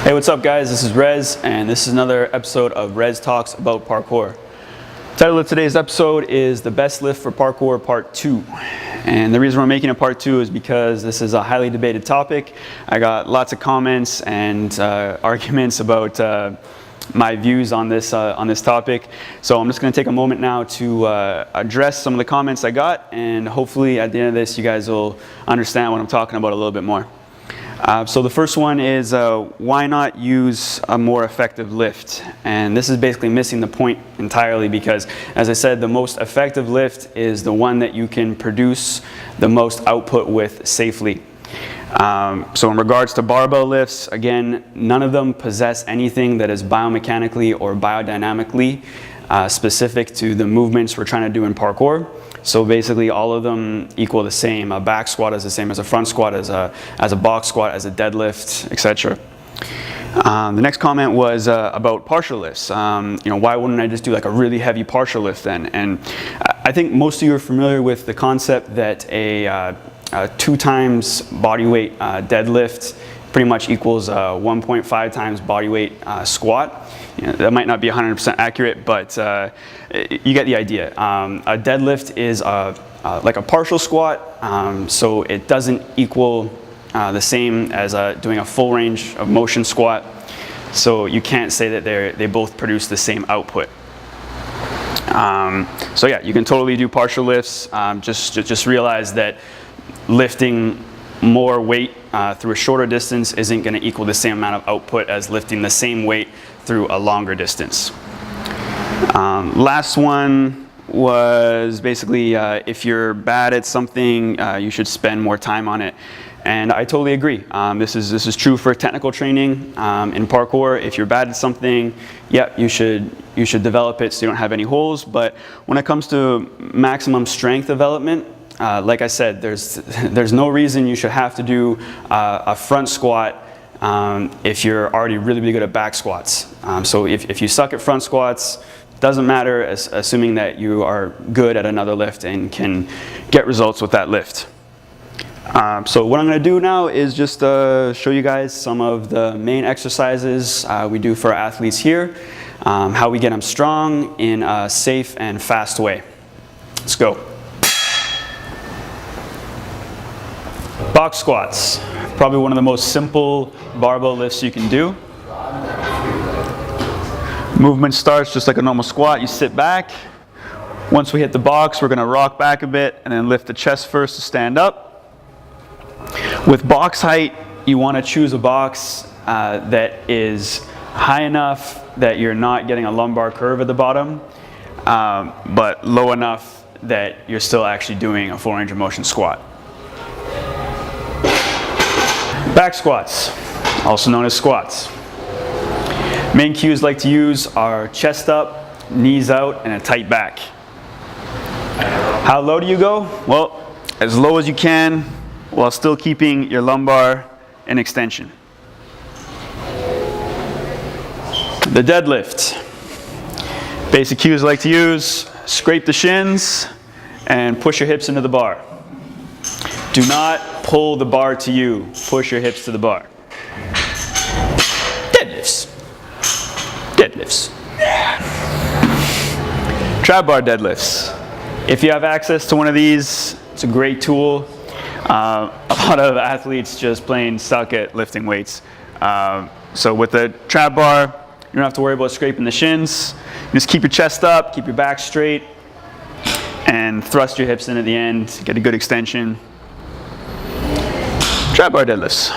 Hey, what's up guys? This is Rez, and this is another episode of Rez Talks About Parkour. The title of today's episode is The Best Lift for Parkour Part 2. And the reason we're making a Part 2 is because this is a highly debated topic. I got lots of comments and arguments about my views on this topic. So I'm just going to take a moment now to address some of the comments I got, and hopefully at the end of this you guys will understand what I'm talking about a little bit more. So the first one is why not use a more effective lift? And this is basically missing the point entirely because, as I said, the most effective lift is the one that you can produce the most output with safely. So in regards to barbell lifts, again, none of them possess anything that is biomechanically or biodynamically specific to the movements we're trying to do in parkour. So basically all of them equal the same. A back squat is the same as a front squat, as a box squat, as a deadlift, etc. The next comment was about partial lifts. Why wouldn't I just do like a really heavy partial lift then? And I think most of you are familiar with the concept that a 2 times body weight deadlift pretty much equals 1.5 times body weight squat. That might not be 100% accurate, but you get the idea. A deadlift is like a partial squat, so it doesn't equal the same as doing a full range of motion squat. So you can't say that they both produce the same output. So yeah, you can totally do partial lifts. Just realize that lifting more weight through a shorter distance isn't going to equal the same amount of output as lifting the same weight through a longer distance. Last one was basically if you're bad at something, you should spend more time on it. And I totally agree. This is true for technical training in parkour. If you're bad at something, yeah, you should develop it so you don't have any holes. But when it comes to maximum strength development, like I said, there's no reason you should have to do a front squat if you're already really good at back squats. So if you suck at front squats, doesn't matter, assuming that you are good at another lift and can get results with that lift. So what I'm going to do now is just show you guys some of the main exercises we do for our athletes here, how we get them strong in a safe and fast way. Let's go. Box squats, probably one of the most simple barbell lifts you can do. Movement starts just like a normal squat. You sit back. Once we hit the box, we're going to rock back a bit and then lift the chest first to stand up. With box height, you want to choose a box that is high enough that you're not getting a lumbar curve at the bottom, but low enough that you're still actually doing a full range of motion squat. Back squats, also known as squats. Main cues like to use are chest up, knees out, and a tight back. How low do you go? Well, as low as you can while still keeping your lumbar in extension. The deadlift. Basic cues I like to use: scrape the shins and push your hips into the bar. Do not pull the bar to you. Push your hips to the bar. Deadlifts. Deadlifts. Trap bar deadlifts. If you have access to one of these, it's a great tool. A lot of athletes just plain suck at lifting weights. So with the trap bar, you don't have to worry about scraping the shins. Just keep your chest up, keep your back straight, and thrust your hips in at the end. Get a good extension. Trap bar deadlifts.